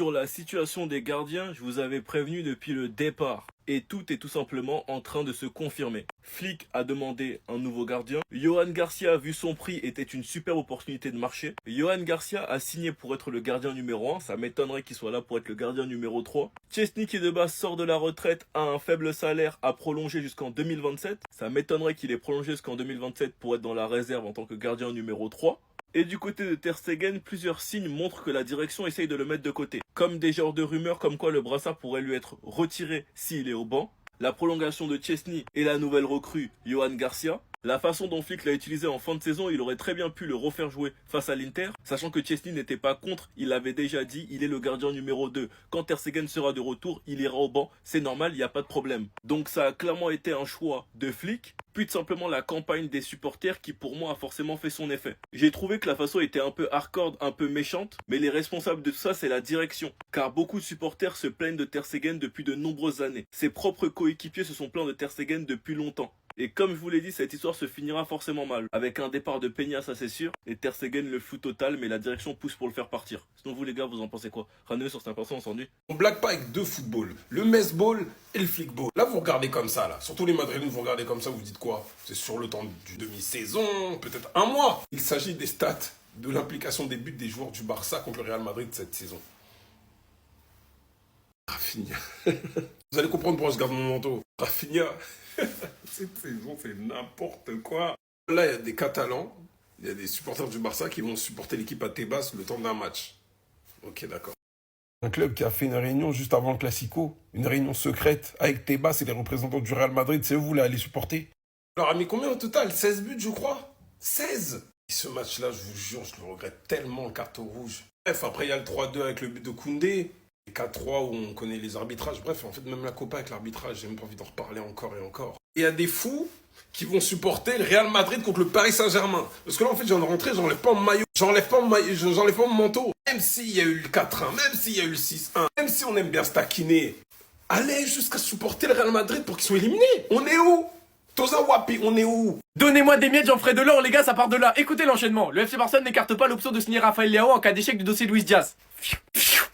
Sur la situation des gardiens, je vous avais prévenu depuis le départ. Et tout est tout simplement en train de se confirmer. Flick a demandé un nouveau gardien. Johan Garcia, vu son prix, était une superbe opportunité de marché. Johan Garcia a signé pour être le gardien numéro 1. Ça m'étonnerait qu'il soit là pour être le gardien numéro 3. Chesney, qui de base sort de la retraite, a un faible salaire, a prolongé jusqu'en 2027. Ça m'étonnerait qu'il ait prolongé jusqu'en 2027 pour être dans la réserve en tant que gardien numéro 3. Et du côté de Ter Stegen, plusieurs signes montrent que la direction essaye de le mettre de côté. Comme des genres de rumeurs comme quoi le brassard pourrait lui être retiré s'il est au banc. La prolongation de Chesney et la nouvelle recrue Johan Garcia. La façon dont Flick l'a utilisé en fin de saison, il aurait très bien pu le refaire jouer face à l'Inter. Sachant que Chesney n'était pas contre, il l'avait déjà dit, il est le gardien numéro 2. Quand Ter Stegen sera de retour, il ira au banc, c'est normal, il n'y a pas de problème. Donc ça a clairement été un choix de Flick, puis de simplement la campagne des supporters qui pour moi a forcément fait son effet. J'ai trouvé que la façon était un peu hardcore, un peu méchante, mais les responsables de tout ça c'est la direction. Car beaucoup de supporters se plaignent de Ter Stegen depuis de nombreuses années. Ses propres coéquipiers se sont plaints de Ter Stegen depuis longtemps. Et comme je vous l'ai dit, cette histoire se finira forcément mal. Avec un départ de Peña, ça c'est sûr. Et Ter Stegen le flou total, mais la direction pousse pour le faire partir. Sinon vous les gars, vous en pensez quoi? Ramenez sur 5%, on s'ennuie. On blague pas avec deux footballs, le messball et le flickball. Là, vous regardez comme ça, là. Surtout les Madrilènes, vous regardez comme ça, vous dites quoi? C'est sur le temps du demi-saison, peut-être un mois. Il s'agit des stats de l'implication des buts des joueurs du Barça contre le Real Madrid cette saison. Rafinha. Vous allez comprendre pourquoi je garde mon manteau. Rafinha. Cette saison, c'est n'importe quoi. Là, il y a des Catalans, il y a des supporters du Barça qui vont supporter l'équipe à Tebas le temps d'un match. Ok, d'accord. Un club qui a fait une réunion juste avant le Classico, une réunion secrète avec Tebas et les représentants du Real Madrid, c'est où vous voulez aller supporter? Alors, a mis combien au total? 16 buts, je crois. 16. Et ce match-là, je vous jure, je le regrette tellement, le carton rouge. Bref, après, il y a le 3-2 avec le but de Koundé. 4-3 où on connaît les arbitrages. Bref, en fait, même la Copa avec l'arbitrage, j'ai même pas envie d'en reparler encore et encore. Et il y a des fous qui vont supporter le Real Madrid contre le Paris Saint-Germain. Parce que là, en fait, j'en rentré, j'enlève pas mon maillot, j'enlève pas mon manteau. Même s'il y a eu le 4-1, même s'il y a eu le 6-1, même si on aime bien se taquiner, allez jusqu'à supporter le Real Madrid pour qu'ils soient éliminés. On est où? Toza Wapi, on est où? Donnez-moi des miettes, j'en ferai de l'or, les gars, ça part de là. Écoutez l'enchaînement. Le FC Barcelone n'écarte pas l'option de signer Rafael Leao en cas d'échec du dossier Luis Diaz.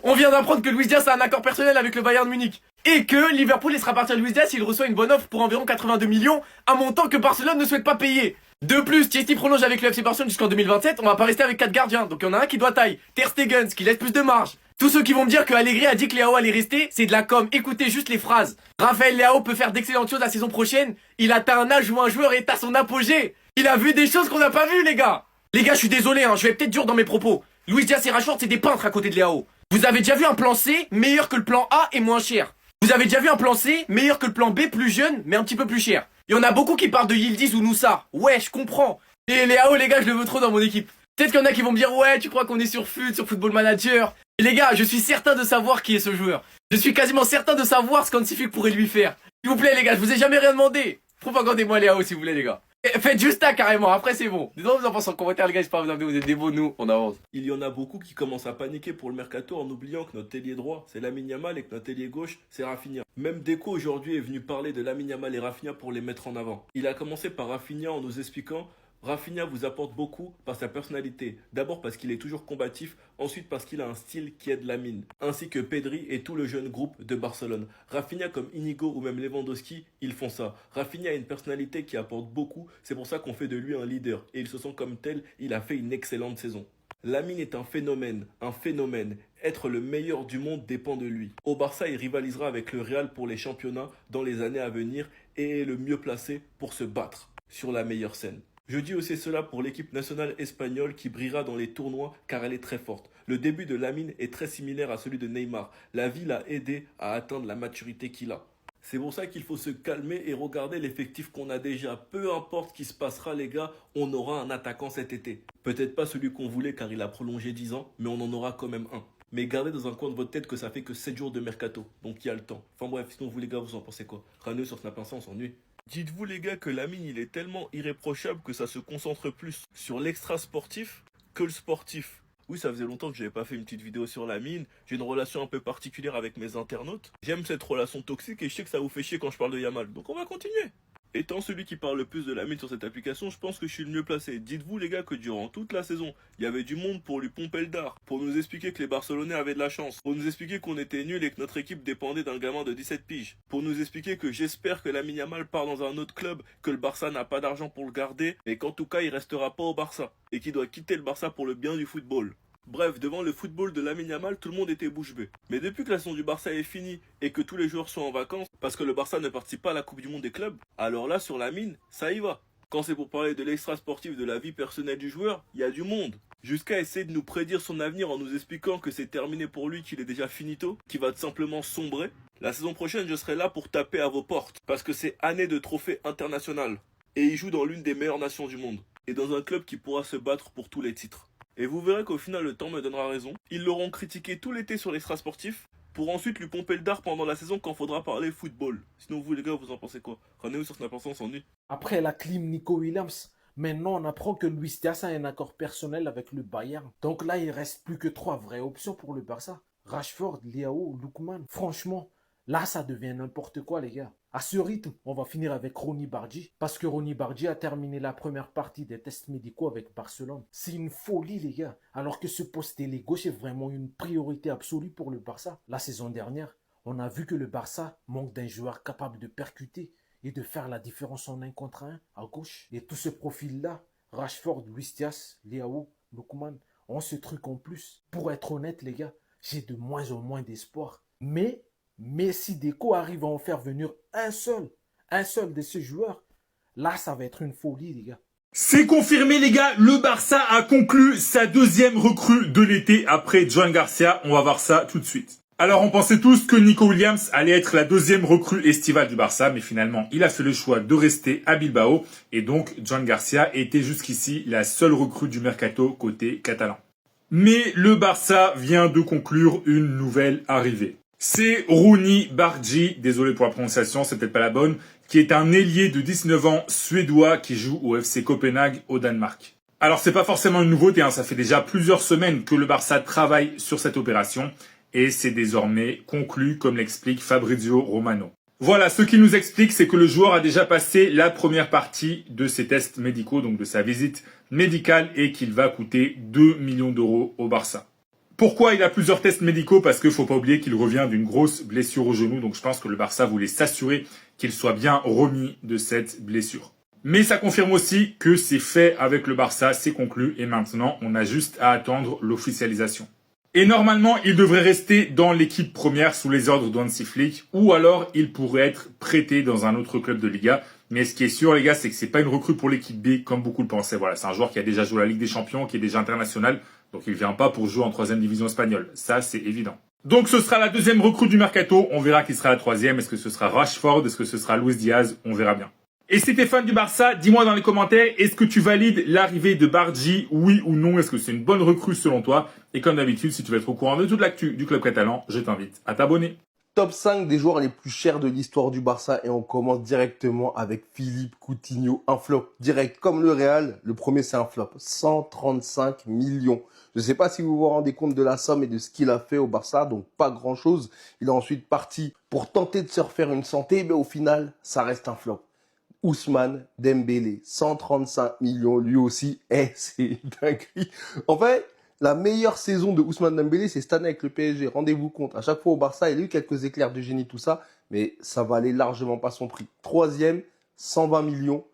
On vient d'apprendre que Luis Diaz a un accord personnel avec le Bayern Munich. Et que Liverpool laissera partir Luis Diaz s'il reçoit une bonne offre pour environ 82 millions, un montant que Barcelone ne souhaite pas payer. De plus, Chesney prolonge avec le FC Barcelone jusqu'en 2027, on va pas rester avec 4 gardiens, donc il y en a un qui doit taille. Ter Stegen, ce qui laisse plus de marge. Tous ceux qui vont me dire que Allegri a dit que Leao allait rester, c'est de la com. Écoutez juste les phrases. Rafael Leao peut faire d'excellentes choses la saison prochaine. Il atteint un âge où un joueur est à son apogée. Il a vu des choses qu'on n'a pas vues, les gars. Les gars, je suis désolé, je vais peut-être dur dans mes propos. Luis Diaz et Rashford, c'est des peintres à côté de Leao. Vous avez déjà vu un plan C meilleur que le plan A et moins cher. Vous avez déjà vu un plan C meilleur que le plan B plus jeune mais un petit peu plus cher. Il y en a beaucoup qui parlent de Yildiz ou Noussa. Ouais, je comprends. Et Leao, les gars, je le veux trop dans mon équipe. Peut-être qu'il y en a qui vont me dire ouais, tu crois qu'on est sur FUT, sur Football Manager. Et les gars, je suis certain de savoir qui est ce joueur. Je suis quasiment certain de savoir ce qu'Hansi Flick pourrait lui faire. S'il vous plaît, les gars, je vous ai jamais rien demandé. Propagandez-moi Leao, s'il vous plaît, les gars. Faites juste ça carrément, après c'est bon. Dites-moi vous en pensez en commentaire les gars, j'espère que vous êtes des beaux, nous, on avance. Il y en a beaucoup qui commencent à paniquer pour le mercato en oubliant que notre ailier droit c'est Lamine Yamal et que notre ailier gauche c'est Rafinha. Même Deco aujourd'hui est venu parler de Lamine Yamal et Rafinha pour les mettre en avant. Il a commencé par Rafinha en nous expliquant: Rafinha vous apporte beaucoup par sa personnalité. D'abord parce qu'il est toujours combatif, ensuite parce qu'il a un style qui aide Lamine. Ainsi que Pedri et tout le jeune groupe de Barcelone. Rafinha comme Inigo ou même Lewandowski, ils font ça. Rafinha a une personnalité qui apporte beaucoup, c'est pour ça qu'on fait de lui un leader. Et il se sent comme tel, il a fait une excellente saison. Lamine est un phénomène, un phénomène. Être le meilleur du monde dépend de lui. Au Barça, il rivalisera avec le Real pour les championnats dans les années à venir et est le mieux placé pour se battre sur la meilleure scène. Je dis aussi cela pour l'équipe nationale espagnole qui brillera dans les tournois car elle est très forte. Le début de Lamine est très similaire à celui de Neymar. La vie l'a aidé à atteindre la maturité qu'il a. C'est pour ça qu'il faut se calmer et regarder l'effectif qu'on a déjà. Peu importe ce qui se passera les gars, on aura un attaquant cet été. Peut-être pas celui qu'on voulait car il a prolongé 10 ans, mais on en aura quand même un. Mais gardez dans un coin de votre tête que ça fait que 7 jours de mercato, donc il y a le temps. Enfin bref, sinon vous les gars, vous en pensez quoi? Raneux sur Snap Insta, on s'ennuie. Dites-vous les gars que Lamine il est tellement irréprochable que ça se concentre plus sur l'extra sportif que le sportif. Oui, ça faisait longtemps que j'avais pas fait une petite vidéo sur Lamine. J'ai une relation un peu particulière avec mes internautes. J'aime cette relation toxique et je sais que ça vous fait chier quand je parle de Yamal. Donc on va continuer. Étant celui qui parle le plus de Lamine sur cette application, je pense que je suis le mieux placé. Dites-vous les gars que durant toute la saison, il y avait du monde pour lui pomper le dard, pour nous expliquer que les Barcelonais avaient de la chance, pour nous expliquer qu'on était nuls et que notre équipe dépendait d'un gamin de 17 piges, pour nous expliquer que j'espère que Lamine Yamal part dans un autre club, que le Barça n'a pas d'argent pour le garder, et qu'en tout cas il restera pas au Barça, et qu'il doit quitter le Barça pour le bien du football. Bref, devant le football de Lamine Yamal, tout le monde était bouche bée. Mais depuis que la saison du Barça est finie et que tous les joueurs sont en vacances, parce que le Barça ne participe pas à la Coupe du Monde des clubs, alors là, sur Lamine, ça y va. Quand c'est pour parler de l'extra-sportif de la vie personnelle du joueur, il y a du monde. Jusqu'à essayer de nous prédire son avenir en nous expliquant que c'est terminé pour lui, qu'il est déjà finito, qu'il va tout simplement sombrer. La saison prochaine, je serai là pour taper à vos portes, parce que c'est année de trophée international. Et il joue dans l'une des meilleures nations du monde, et dans un club qui pourra se battre pour tous les titres. Et vous verrez qu'au final le temps me donnera raison. Ils l'auront critiqué tout l'été sur l'extra-sportif, pour ensuite lui pomper le dard pendant la saison quand faudra parler football. Sinon vous les gars, vous en pensez quoi? Rendez-vous sur Snap Instant, on s'ennuie. Après la clim Nico Williams, maintenant on apprend que Luis Diaz a un accord personnel avec le Bayern. Donc là il reste plus que 3 vraies options pour le Barça. Rashford, Leao, Lookman. Franchement, là ça devient n'importe quoi les gars. À ce rythme, on va finir avec Ronny Bardji, parce que Ronny Bardji a terminé la première partie des tests médicaux avec Barcelone. C'est une folie les gars, alors que ce poste d'ailier gauche est vraiment une priorité absolue pour le Barça. La saison dernière, on a vu que le Barça manque d'un joueur capable de percuter et de faire la différence en 1 contre 1 à gauche. Et tout ce profil-là, Rashford, Luis Diaz, Leao, Lookman, ont ce truc en plus. Pour être honnête les gars, j'ai de moins en moins d'espoir. Mais si Deco arrive à en faire venir un seul de ces joueurs, là ça va être une folie les gars. C'est confirmé les gars, le Barça a conclu sa 2e recrue de l'été après Joan Garcia. On va voir ça tout de suite. Alors on pensait tous que Nico Williams allait être la 2e recrue estivale du Barça, mais finalement il a fait le choix de rester à Bilbao. Et donc Joan Garcia était jusqu'ici la seule recrue du mercato côté catalan. Mais le Barça vient de conclure une nouvelle arrivée. C'est Ronny Bardji, désolé pour la prononciation, c'est peut-être pas la bonne, qui est un ailier de 19 ans suédois qui joue au FC Copenhague au Danemark. Alors c'est pas forcément une nouveauté, ça fait déjà plusieurs semaines que le Barça travaille sur cette opération et c'est désormais conclu comme l'explique Fabrizio Romano. Voilà, ce qu'il nous explique, c'est que le joueur a déjà passé la première partie de ses tests médicaux, donc de sa visite médicale et qu'il va coûter 2 millions d'euros au Barça. Pourquoi il a plusieurs tests médicaux? Parce qu'il faut pas oublier qu'il revient d'une grosse blessure au genou. Donc je pense que le Barça voulait s'assurer qu'il soit bien remis de cette blessure. Mais ça confirme aussi que c'est fait avec le Barça, c'est conclu. Et maintenant, on a juste à attendre l'officialisation. Et normalement, il devrait rester dans l'équipe première sous les ordres d'Hansi Flick. Ou alors, il pourrait être prêté dans un autre club de Liga. Mais ce qui est sûr, les gars, c'est que c'est pas une recrue pour l'équipe B, comme beaucoup le pensaient. Voilà, c'est un joueur qui a déjà joué la Ligue des Champions, qui est déjà international. Donc il vient pas pour jouer en 3e division espagnole. Ça, c'est évident. Donc ce sera la 2e recrue du mercato. On verra qui sera la 3e. Est-ce que ce sera Rashford? Est-ce que ce sera Luis Diaz? On verra bien. Et si t'es fan du Barça, dis-moi dans les commentaires, est-ce que tu valides l'arrivée de Bardji? Oui ou non? Est-ce que c'est une bonne recrue selon toi? Et comme d'habitude, si tu veux être au courant de toute l'actu du club catalan, je t'invite à t'abonner. Top 5 des joueurs les plus chers de l'histoire du Barça et on commence directement avec Philippe Coutinho, un flop direct comme le Real. Le premier c'est un flop, 135 millions. Je ne sais pas si vous vous rendez compte de la somme et de ce qu'il a fait au Barça, donc pas grand chose. Il est ensuite parti pour tenter de se refaire une santé, mais au final ça reste un flop. Ousmane Dembélé, 135 millions lui aussi, c'est dinguerie. En fait, la meilleure saison de Ousmane Dembélé, c'est cette année avec le PSG. Rendez-vous compte, à chaque fois au Barça, il a eu quelques éclairs de génie, tout ça, mais ça valait largement pas son prix. 3e, 120 millions,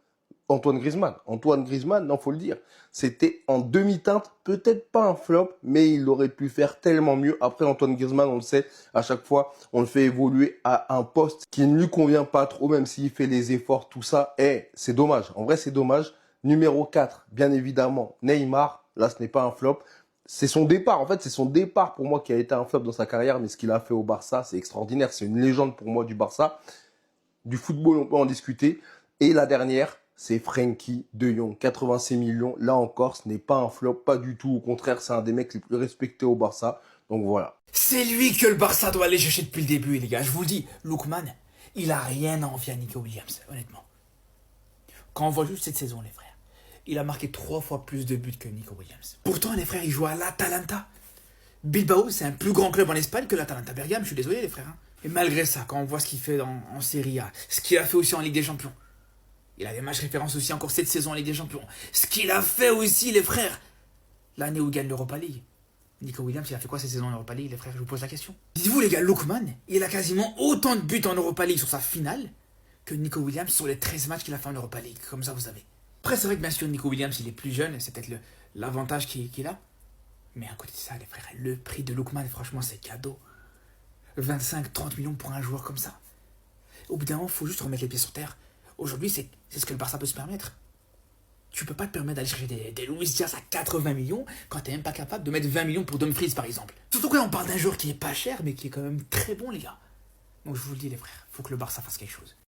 Antoine Griezmann. Antoine Griezmann, non, faut le dire, c'était en demi-teinte, peut-être pas un flop, mais il aurait pu faire tellement mieux. Après, Antoine Griezmann, on le sait, à chaque fois, on le fait évoluer à un poste qui ne lui convient pas trop, même s'il fait les efforts, tout ça. C'est dommage. En vrai, c'est dommage. Numéro 4, bien évidemment, Neymar. Là, ce n'est pas un flop. C'est son départ, en fait, c'est son départ pour moi qui a été un flop dans sa carrière, mais ce qu'il a fait au Barça, c'est extraordinaire. C'est une légende pour moi du Barça. Du football, on peut en discuter. Et la dernière, c'est Frenkie de Jong, 86 millions. Là encore, ce n'est pas un flop, pas du tout. Au contraire, c'est un des mecs les plus respectés au Barça. Donc voilà. C'est lui que le Barça doit aller chercher depuis le début, les gars. Je vous le dis, Lookman, il a rien à envier à Nico Williams, honnêtement. Quand on voit juste cette saison, les frères, il a marqué 3 fois plus de buts que Nico Williams. Pourtant, les frères, il joue à l'Atalanta. Bilbao, c'est un plus grand club en Espagne que l'Atalanta Bergame. Je suis désolé, les frères. Et malgré ça, quand on voit ce qu'il fait en Serie A, ce qu'il a fait aussi en Ligue des Champions, Il a des matchs références aussi encore cette saison en Ligue des Champions. Ce qu'il a fait aussi, les frères. L'année où il gagne l'Europa League. Nico Williams, il a fait quoi cette saison en Europa League, les frères? Je vous pose la question. Dites-vous, les gars, Lookman, il a quasiment autant de buts en Europa League sur sa finale que Nico Williams sur les 13 matchs qu'il a fait en Europa League. Comme ça, vous savez. Après, c'est vrai que bien sûr, Nico Williams, il est plus jeune. C'est peut-être l'avantage qu'il a. Mais à côté de ça, les frères, le prix de Lookman, franchement, c'est cadeau. 25-30 millions pour un joueur comme ça. Au bout d'un moment, il faut juste remettre les pieds sur terre. Aujourd'hui, c'est ce que le Barça peut se permettre. Tu peux pas te permettre d'aller chercher des Luis Diaz à 80 millions quand t'es même pas capable de mettre 20 millions pour Dumfries, par exemple. Surtout quand on parle d'un joueur qui est pas cher, mais qui est quand même très bon, les gars. Donc je vous le dis, les frères, faut que le Barça fasse quelque chose.